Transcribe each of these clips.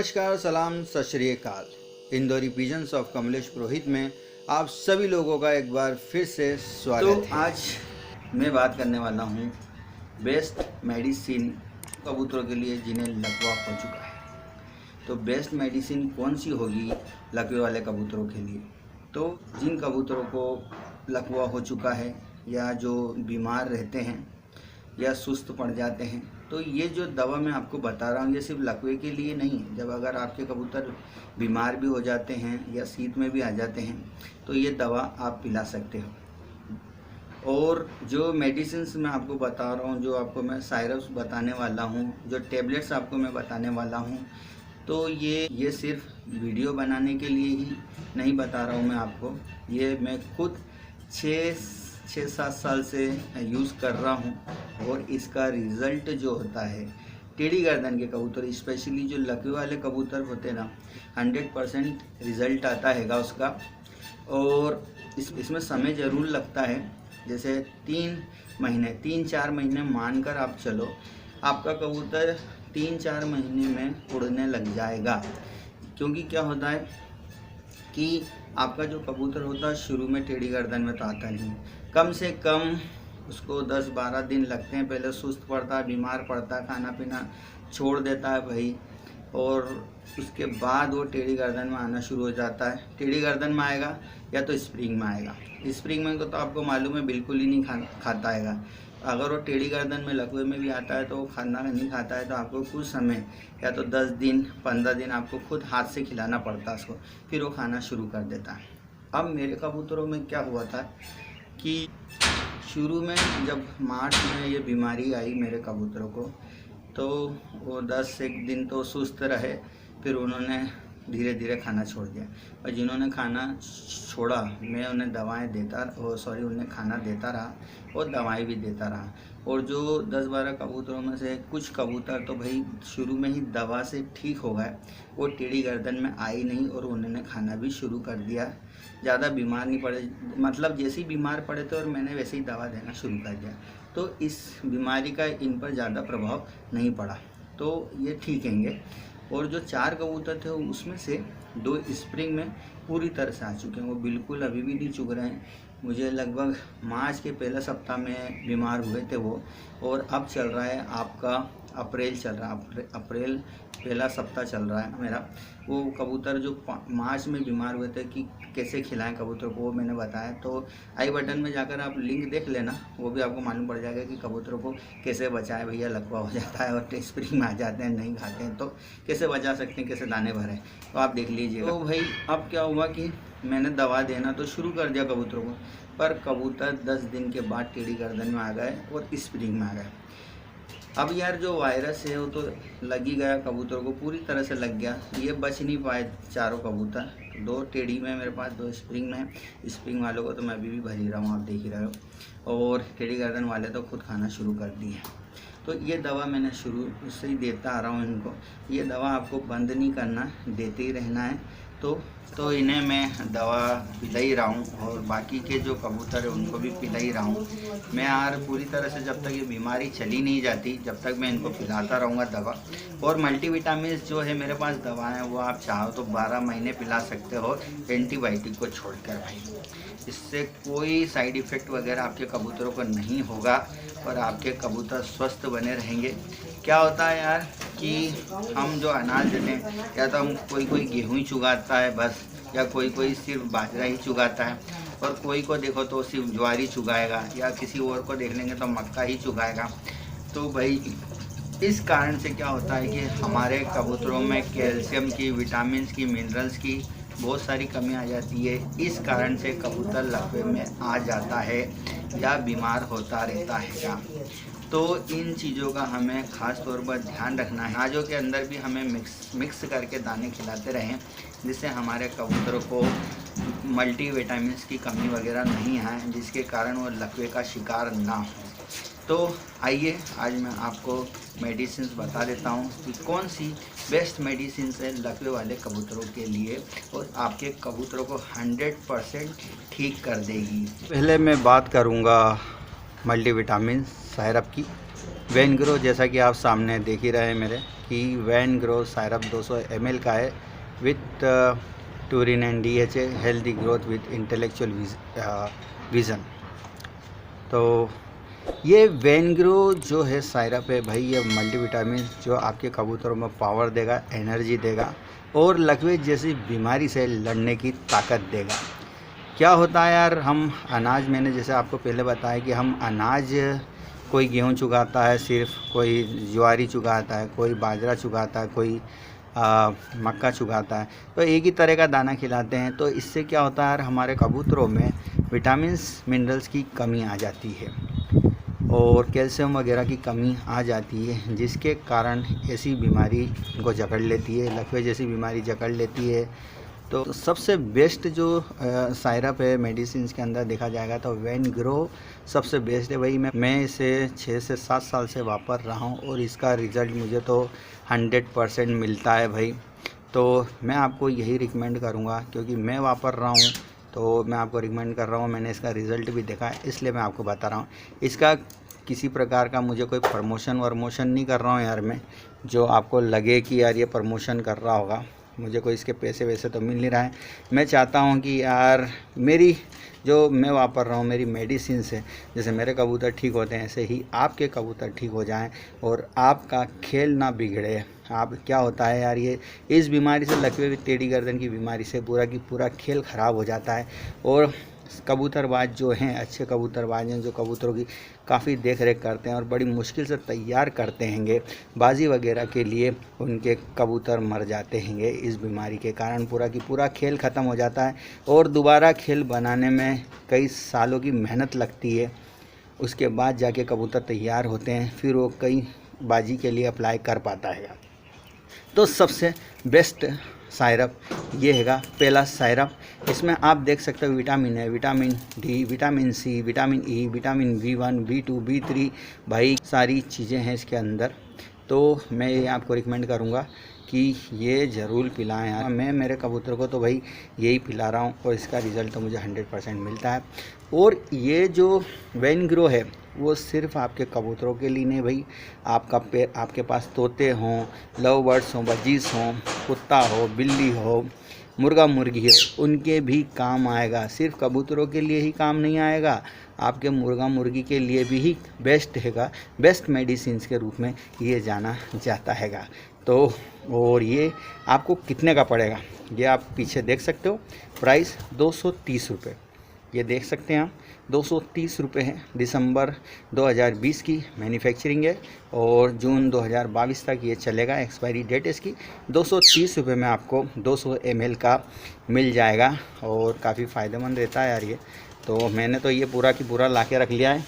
नमस्कार, सलाम, सत श्री अकाल। इंदौरी पिजन्स ऑफ कमलेश पुरोहित में आप सभी लोगों का एक बार फिर से स्वागत है। आज मैं बात करने वाला हूँ बेस्ट मेडिसिन कबूतरों के लिए जिन्हें लकवा हो चुका है। तो बेस्ट मेडिसिन कौन सी होगी लकवे वाले कबूतरों के लिए? तो जिन कबूतरों को लकवा हो चुका है या जो बीमार रहते हैं या सुस्त पड़ जाते हैं, तो ये जो दवा मैं आपको बता रहा हूँ ये सिर्फ लकवे के लिए नहीं है। जब अगर आपके कबूतर बीमार भी हो जाते हैं या शीत में भी आ जाते हैं तो ये दवा आप पिला सकते हो। और जो मेडिसिन्स मैं आपको बता रहा हूँ, जो आपको मैं साइरप्स बताने वाला हूँ, जो टेबलेट्स आपको मैं बताने वाला हूँ, तो ये सिर्फ वीडियो बनाने के लिए ही नहीं बता रहा हूँ मैं आपको। ये मैं खुद 6-7 साल से यूज़ कर रहा हूँ और इसका रिज़ल्ट जो होता है टेढ़ी गर्दन के कबूतर, स्पेशली जो लकवे वाले कबूतर होते हैं ना, 100% रिज़ल्ट आता हैगा उसका। और इसमें समय ज़रूर लगता है, जैसे 3-4 महीने मानकर आप चलो, आपका कबूतर 3-4 महीने में उड़ने लग जाएगा। क्योंकि क्या होता है कि आपका जो कबूतर होता है शुरू में टेढ़ी गर्दन में तो आता नहीं, कम से कम उसको 10-12 दिन लगते हैं। पहले सुस्त पड़ता है, बीमार पड़ता है, खाना पीना छोड़ देता है भाई, और उसके बाद वो टेढ़ी गर्दन में आना शुरू हो जाता है। टेढ़ी गर्दन में आएगा या तो स्प्रिंग में आएगा। स्प्रिंग में तो आपको मालूम है बिल्कुल ही नहीं खाता आएगा। अगर वो टेढ़ी गर्दन में लकवे में भी आता है तो वो खाना नहीं खाता है, तो आपको कुछ समय या तो 10 दिन 15 दिन आपको खुद हाथ से खिलाना पड़ता है उसको, फिर वो खाना शुरू कर देता है। अब मेरे कबूतरों में क्या हुआ था कि शुरू में जब मार्च में ये बीमारी आई मेरे कबूतरों को, तो वो 10-1 दिन तो सुस्त रहे, फिर उन्होंने धीरे धीरे खाना छोड़ दिया। और जिन्होंने खाना छोड़ा मैं उन्हें दवाएं देता, उन्हें खाना देता रहा और दवाएं भी देता रहा। और जो 10-12 कबूतरों में से कुछ कबूतर तो भाई शुरू में ही दवा से ठीक हो गए, वो टेढ़ी गर्दन में आई नहीं और उन्होंने खाना भी शुरू कर दिया। ज़्यादा बीमार नहीं पड़े, मतलब जैसे ही बीमार पड़े थे और मैंने वैसे ही दवा देना शुरू कर दिया, तो इस बीमारी का इन पर ज़्यादा प्रभाव नहीं पड़ा, तो ये ठीक हैंगे। और जो 4 कबूतर थे उसमें से 2 स्प्रिंग में पूरी तरह से आ चुके हैं, वो बिल्कुल अभी भी नहीं चुग रहे हैं। मुझे लगभग मार्च के पहले सप्ताह में बीमार हुए थे वो, और अब चल रहा है आपका अप्रैल चल रहा है, अप्रैल पहला सप्ताह चल रहा है मेरा। वो कबूतर जो मार्च में बीमार हुए थे कि कैसे खिलाएं कबूतर को, वो मैंने बताया, तो आई बटन में जाकर आप लिंक देख लेना, वो भी आपको मालूम पड़ जाएगा कि कबूतरों को कैसे बचाएं। भैया लकवा हो जाता है और स्प्रिंग में आ जाते हैं, नहीं खाते हैं, तो कैसे बचा सकते हैं, कैसे दाने भरें, तो आप देख लीजिए। तो भाई अब क्या हुआ कि मैंने दवा देना तो शुरू कर दिया कबूतरों को, पर कबूतर 10 दिन के बाद टेढ़ी गर्दन में आ गए और स्प्रिंग में आ गए। अब यार जो वायरस है वो तो लग ही गया, कबूतरों को पूरी तरह से लग गया, ये बच नहीं पाए 4 कबूतर। 2 टेढ़ी में मेरे पास, 2 स्प्रिंग में। स्प्रिंग वालों को तो मैं अभी भी भर ही रहा हूँ, आप देख ही रहे हो, और टेढ़ी गर्दन वाले तो खुद खाना शुरू कर दिए। तो ये दवा मैंने शुरू से ही देता आ रहा हूँ इनको। ये दवा आपको बंद नहीं करना, देते ही रहना है। तो इन्हें मैं दवा पिला ही रहा हूँ, और बाकी के जो कबूतर है उनको भी पिला ही रहा हूँ मैं यार। पूरी तरह से जब तक ये बीमारी चली नहीं जाती जब तक मैं इनको पिलाता रहूँगा दवा। और मल्टीविटामिन जो है मेरे पास दवाएं, वो आप चाहो तो 12 महीने पिला सकते हो एंटीबायोटिक को छोड़कर भाई। इससे कोई साइड इफ़ेक्ट वगैरह आपके कबूतरों को नहीं होगा और आपके कबूतर स्वस्थ बने रहेंगे। क्या होता है यार कि हम जो अनाज देते हैं, या तो हम कोई गेहूँ ही चुगाता है बस, या कोई सिर्फ बाजरा ही चुगाता है, और कोई को देखो तो सिर्फ ज्वारी चुगाएगा, या किसी और को देख लेंगे तो मक्का ही चुगाएगा। तो भाई इस कारण से क्या होता है कि हमारे कबूतरों में कैल्शियम की, विटामिन की, मिनरल्स की बहुत सारी कमी आ जाती है। इस कारण से कबूतर लकवे में आ जाता है या बीमार होता रहता है। तो इन चीज़ों का हमें ख़ास तौर पर ध्यान रखना है। अनाजों के अंदर भी हमें मिक्स करके दाने खिलाते रहें, जिससे हमारे कबूतरों को मल्टीविटामिन्स की कमी वगैरह नहीं आए, जिसके कारण वो लकवे का शिकार ना हो। तो आइए आज मैं आपको मेडिसिन बता देता हूँ कि कौन सी बेस्ट मेडिसिन है लकवे वाले कबूतरों के लिए, और आपके कबूतरों को 100% ठीक कर देगी। पहले मैं बात करूँगा मल्टीविटामिन सायरप की। वैन ग्रो जैसा कि आप सामने देख ही रहे हैं मेरे कि वैन ग्रो सायरप 200 ml का है with Turin and DHA healthy growth with intellectual vision. तो ये वैन ग्रो जो है सायरप है भाई, ये मल्टीविटामिन जो आपके कबूतरों में पावर देगा, एनर्जी देगा और लकवे जैसी बीमारी से लड़ने की ताकत देगा। क्या होता है यार, हम अनाज, मैंने जैसे आपको पहले बताया कि हम अनाज, कोई गेहूँ चुगाता है सिर्फ, कोई ज्वारी चुगाता है, कोई बाजरा चुगाता है, कोई मक्का चुगाता है, तो एक ही तरह का दाना खिलाते हैं। तो इससे क्या होता है यार, हमारे कबूतरों में विटामिन्स मिनरल्स की कमी आ जाती है और कैल्शियम वगैरह की कमी आ जाती है, जिसके कारण ऐसी बीमारी को जकड़ लेती है, लकवे जैसी बीमारी जकड़ लेती है। तो सबसे बेस्ट जो सायरप है मेडिसिन के अंदर देखा जाएगा तो वैन ग्रो सबसे बेस्ट है भाई। मैं इसे 6 से 7 साल से वापर रहा हूँ और इसका रिज़ल्ट मुझे तो 100% मिलता है भाई। तो मैं आपको यही रिकमेंड करूँगा, क्योंकि मैं वापर रहा हूँ तो मैं आपको रिकमेंड कर रहा हूँ। मैंने इसका रिज़ल्ट भी देखा है, इसलिए मैं आपको बता रहा हूँ। इसका किसी प्रकार का मुझे कोई प्रमोशन वरमोशन नहीं कर रहा हूँ यार मैं, जो आपको लगे कि यार ये प्रमोशन कर रहा होगा। मुझे कोई इसके पैसे वैसे तो मिल नहीं रहा है। मैं चाहता हूँ कि यार मेरी जो मैं वापर रहा हूँ, मेरी मेडिसिन से जैसे मेरे कबूतर ठीक होते हैं, ऐसे ही आपके कबूतर ठीक हो जाएं और आपका खेल ना बिगड़े। आप क्या होता है यार, ये इस बीमारी से, लकवे टेढ़ी गर्दन की बीमारी से पूरा की पूरा खेल ख़राब हो जाता है। और कबूतरबाज जो हैं, अच्छे कबूतरबाज हैं, जो कबूतरों की काफ़ी देख रेख करते हैं और बड़ी मुश्किल से तैयार करते हैंगे बाजी वगैरह के लिए, उनके कबूतर मर जाते हैंगे इस बीमारी के कारण। पूरा की पूरा खेल ख़त्म हो जाता है और दोबारा खेल बनाने में कई सालों की मेहनत लगती है। उसके बाद जाके कबूतर तैयार होते हैं, फिर वो कई बाजी के लिए अप्लाई कर पाता है। तो सबसे बेस्ट सायरप ये हैगा पहला सायरप। इसमें आप देख सकते हो विटामिन है, vitamin D, vitamin C, vitamin E, vitamin B1, B2, B3, भाई सारी चीज़ें हैं इसके अंदर। तो मैं ये आपको रिकमेंड करूँगा कि ये ज़रूर पिलाएं यार। मैं मेरे कबूतर को तो भाई यही पिला रहा हूँ और इसका रिज़ल्ट तो मुझे 100% मिलता है। और ये जो वैन ग्रो है वो सिर्फ आपके कबूतरों के लिए नहीं भाई, आपके पास तोते हों, लव बर्ड्स हों, बजीज़ हों, कुत्ता हो, बिल्ली हो, मुर्गा मुर्गी हो, उनके भी काम आएगा। सिर्फ कबूतरों के लिए ही काम नहीं आएगा, आपके मुर्गा मुर्गी के लिए भी ही बेस्ट हैगा, बेस्ट मेडिसिन के रूप में ये जाना जाता हैगा। तो और ये आपको कितने का पड़ेगा, ये आप पीछे देख सकते हो, प्राइस 230 रुपये, ये देख सकते हैं आप, 230 रुपये है। दिसंबर 2020 की मैन्युफैक्चरिंग है और जून 2022 तक ये चलेगा, एक्सपायरी डेट इसकी। 230 रुपये में आपको 200 ml का मिल जाएगा और काफ़ी फ़ायदेमंद रहता है यार ये। तो मैंने तो ये पूरा की पूरा ला के रख लिया है।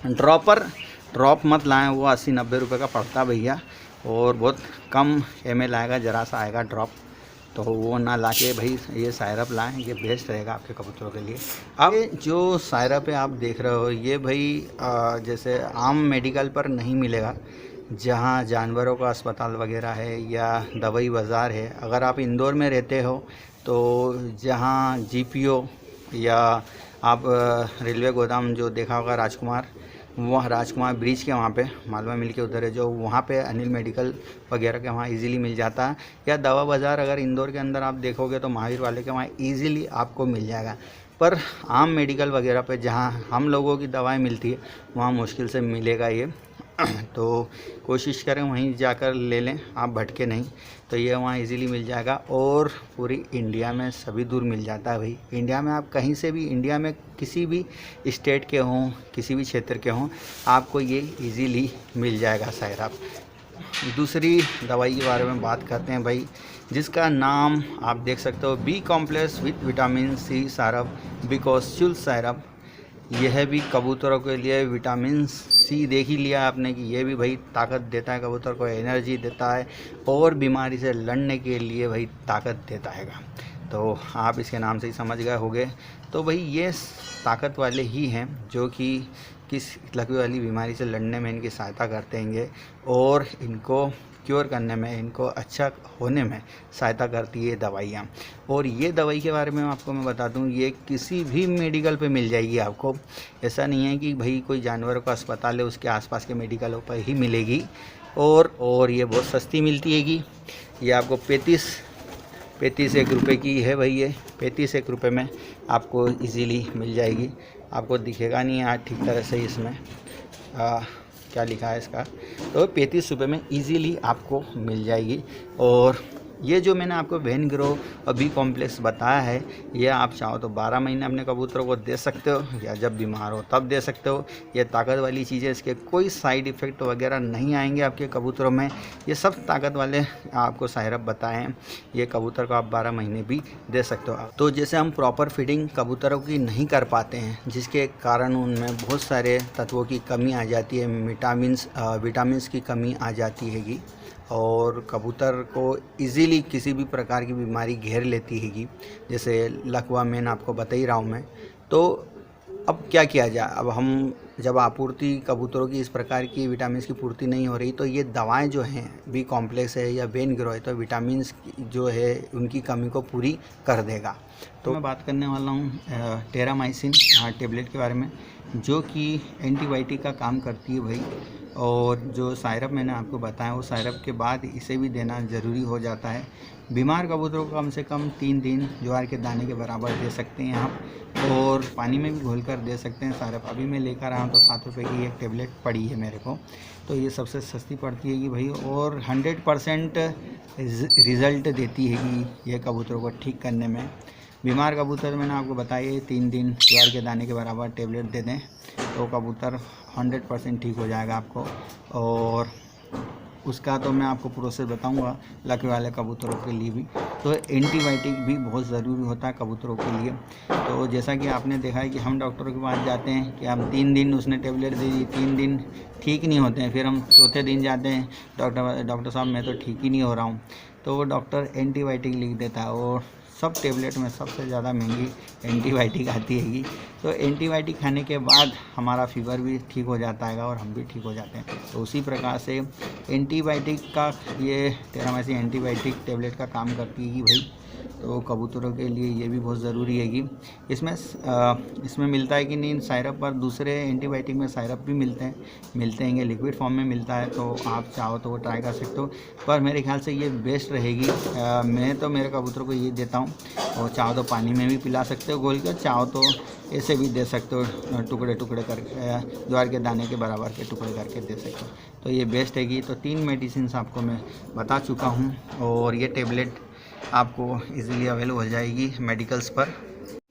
ड्रॉप मत लाएं, वो 80-90 रुपये का पड़ता भैया और बहुत कम ml आएगा, ज़रा सा आएगा ड्रॉप, तो वो ना लाके भाई ये सायरप लाएं, ये बेस्ट रहेगा आपके कबूतरों के लिए। अब जो सायरप है आप देख रहे हो, ये भाई जैसे आम मेडिकल पर नहीं मिलेगा, जहाँ जानवरों का अस्पताल वगैरह है या दवाई बाज़ार है। अगर आप इंदौर में रहते हो तो जहाँ GPO या आप रेलवे गोदाम जो देखा होगा राजकुमार, वह राजकुमार ब्रिज के वहाँ पे मालवा मिल के उधर है, जो वहाँ पे अनिल मेडिकल वगैरह के वहाँ इजीली मिल जाता है। या दवा बाज़ार अगर इंदौर के अंदर आप देखोगे तो महावीर वाले के वहाँ इजीली आपको मिल जाएगा। पर आम मेडिकल वगैरह पे जहाँ हम लोगों की दवाएं मिलती है वहाँ मुश्किल से मिलेगा ये। तो कोशिश करें वहीं जाकर ले लें, आप भटके नहीं, तो ये वहाँ इजीली मिल जाएगा। और पूरी इंडिया में सभी दूर मिल जाता है भाई। इंडिया में आप कहीं से भी, इंडिया में किसी भी स्टेट के हों, किसी भी क्षेत्र के हों, आपको ये इजीली मिल जाएगा सायरप। दूसरी दवाई के बारे में बात करते हैं भाई, जिसका नाम आप देख सकते हो B complex with vitamin C syrup, Becosules syrup. यह भी कबूतरों के लिए विटामिन सी देख ही लिया आपने कि ये भी भाई ताकत देता है, कबूतर को एनर्जी देता है और बीमारी से लड़ने के लिए भाई ताकत देता है। तो आप इसके नाम से ही समझ गए होंगे। तो भाई ये ताकत वाले ही हैं जो कि किस लकवे वाली बीमारी से लड़ने में इनकी सहायता करते हैं और इनको क्योर करने में, इनको अच्छा होने में सहायता करती है ये दवाइयाँ। और ये दवाई के बारे में आपको मैं बता दूँ, ये किसी भी मेडिकल पे मिल जाएगी आपको। ऐसा नहीं है कि भाई कोई जानवर का अस्पताल है उसके आसपास के मेडिकलों पर ही मिलेगी। और ये बहुत सस्ती मिलती हैगी। ये आपको 35 एक रुपये की है भाई। ये 35 एक रुपये में आपको इजीली मिल जाएगी। आपको दिखेगा नहीं आज ठीक तरह से इसमें क्या लिखा है इसका, तो 35 रुपये में इजीली आपको मिल जाएगी। और ये जो मैंने आपको वेन ग्रो और बी कॉम्प्लेक्स बताया है, ये आप चाहो तो 12 महीने अपने कबूतरों को दे सकते हो, या जब बीमार हो तब दे सकते हो। ये ताकत वाली चीज़ें, इसके कोई साइड इफ़ेक्ट वगैरह नहीं आएंगे आपके कबूतरों में। ये सब ताकत वाले आपको सायरप बताए हैं। ये कबूतर को आप 12 महीने भी दे सकते हो। तो जैसे हम प्रॉपर फीडिंग कबूतरों की नहीं कर पाते हैं, जिसके कारण उनमें बहुत सारे तत्वों की कमी आ जाती है, विटामिन्स की कमी आ जाती हैगी, और कबूतर को इजीली किसी भी प्रकार की बीमारी घेर लेती हैगी, जैसे लकवा मैंने आपको बता ही रहा हूँ मैं। तो अब क्या किया जाए? अब हम जब आपूर्ति कबूतरों की इस प्रकार की विटामिन की पूर्ति नहीं हो रही, तो ये दवाएं जो हैं, बी कॉम्प्लेक्स है या वेन ग्रो है, तो विटामिन जो है उनकी कमी को पूरी कर देगा। तो मैं बात करने वाला हूँ टेरामाइसिन टेबलेट के बारे में, जो कि एंटीबायोटिक का काम करती है भाई। और जो सायरप मैंने आपको बताया, वो सायरप के बाद इसे भी देना ज़रूरी हो जाता है। बीमार कबूतरों को कम से कम 3 दिन ज्वार के दाने के बराबर दे सकते हैं आप, और पानी में भी घोलकर दे सकते हैं सायरप। अभी मैं लेकर आया हूँ तो 7 रुपये की एक टेबलेट पड़ी है मेरे को, तो ये सबसे सस्ती पड़ती है कि भाई, और 100% रिज़ल्ट देती है कि ये कबूतरों को ठीक करने में। बीमार कबूतर मैंने आपको बताया 3 दिन ज्वार के दाने के बराबर टेबलेट दे दें तो कबूतर 100% ठीक हो जाएगा आपको। और उसका तो मैं आपको प्रोसेस बताऊंगा लकवे वाले कबूतरों के लिए भी। तो एंटीबायोटिक भी बहुत ज़रूरी होता है कबूतरों के लिए। तो जैसा कि आपने देखा है कि हम डॉक्टरों के पास जाते हैं कि हम 3 दिन उसने टेबलेट दे दी, 3 दिन ठीक नहीं होते हैं, फिर हम चौथे दिन जाते हैं, डॉक्टर साहब मैं तो ठीक ही नहीं हो रहा हूँ, तो वो डॉक्टर एंटीबायोटिक लिख देता है। और सब टेबलेट में सबसे ज़्यादा महंगी एंटीबायोटिक आती हैगी। तो एंटीबायोटिक खाने के बाद हमारा फीवर भी ठीक हो जाता है और हम भी ठीक हो जाते हैं। तो उसी प्रकार से एंटीबायोटिक का ये टेरामाइसिन एंटीबायोटिक टेबलेट का काम करती है कि भाई, तो कबूतरों के लिए ये भी बहुत ज़रूरी है कि इसमें मिलता है कि नहीं सायरप पर, दूसरे एंटीबायोटिक में सायरप भी मिलते हैं, लिक्विड फॉर्म में मिलता है, तो आप चाहो तो वो ट्राई कर सकते हो। पर मेरे ख्याल से ये बेस्ट रहेगी। मैं तो मेरे कबूतरों को ये देता हूँ, और चाहो तो पानी में भी पिला सकते हो घोल कर, चाहो तो ऐसे भी दे सकते हो, टुकड़े करके ज्वार के दाने के बराबर के टुकड़े करके दे सकते हो। तो ये बेस्ट हैगी। तो 3 मेडिसिन आपको मैं बता चुका हूँ, और ये टेबलेट आपको इजीली अवेलेबल हो जाएगी मेडिकल्स पर।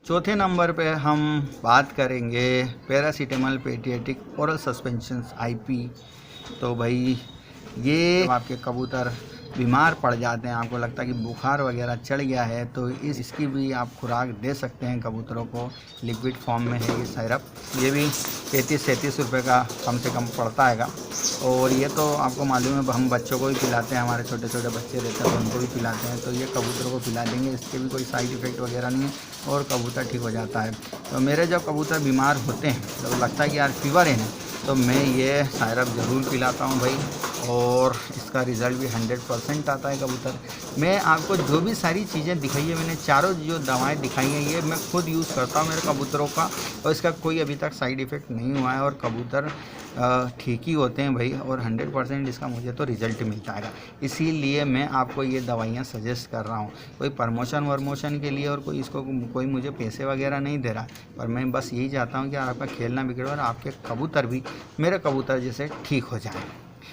चौथे नंबर पे हम बात करेंगे paracetamol paediatric oral suspension IP। तो भाई, ये आपके कबूतर बीमार पड़ जाते हैं, आपको लगता है कि बुखार वगैरह चढ़ गया है, तो इसकी भी आप खुराक दे सकते हैं कबूतरों को। लिक्विड फॉर्म में है ये सायरप। ये भी 33-37 रुपये का कम से कम पड़ता हैगा। और ये तो आपको मालूम है, हम बच्चों को भी पिलाते हैं, हमारे छोटे छोटे बच्चे रहते हैं तो उनको भी पिलाते हैं। तो ये कबूतरों को पिला देंगे, इसके भी कोई साइड इफ़ेक्ट वगैरह नहीं है, और कबूतर ठीक हो जाता है। तो मेरे जब कबूतर बीमार होते हैं, जब लगता है कि यार फीवर है, तो मैं ये सायरप ज़रूर पिलाता हूँ भाई, और इसका रिज़ल्ट भी 100% आता है कबूतर। मैं आपको जो भी सारी चीज़ें दिखाई है, मैंने चारों जो दवाएं दिखाई हैं, ये मैं खुद यूज़ करता हूँ मेरे कबूतरों का, और इसका कोई अभी तक साइड इफ़ेक्ट नहीं हुआ है, और कबूतर ठीक ही होते हैं भाई, और 100% इसका मुझे तो रिज़ल्ट मिलता है। इसीलिए मैं आपको ये दवाइयाँ सजेस्ट कर रहा हूँ। कोई प्रमोशन के लिए और कोई मुझे पैसे वगैरह नहीं दे रहा, पर मैं बस यही चाहता हूँ कि आपका खेल ना बिगड़े और आपके कबूतर भी मेरे कबूतर जैसे ठीक हो जाए।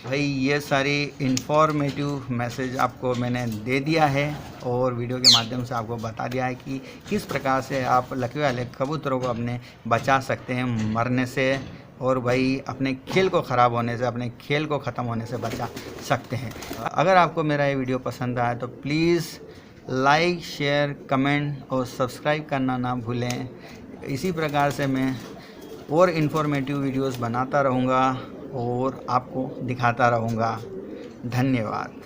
भाई, ये सारी इन्फॉर्मेटिव मैसेज आपको मैंने दे दिया है, और वीडियो के माध्यम से आपको बता दिया है कि किस प्रकार से आप लकवे वाले कबूतरों को अपने बचा सकते हैं मरने से, और भाई अपने खेल को ख़राब होने से, अपने खेल को ख़त्म होने से बचा सकते हैं। अगर आपको मेरा ये वीडियो पसंद आया तो प्लीज़ लाइक, शेयर, कमेंट और सब्सक्राइब करना ना भूलें। इसी प्रकार से मैं और इन्फॉर्मेटिव वीडियोस बनाता रहूँगा और आपको दिखाता रहूँगा। धन्यवाद।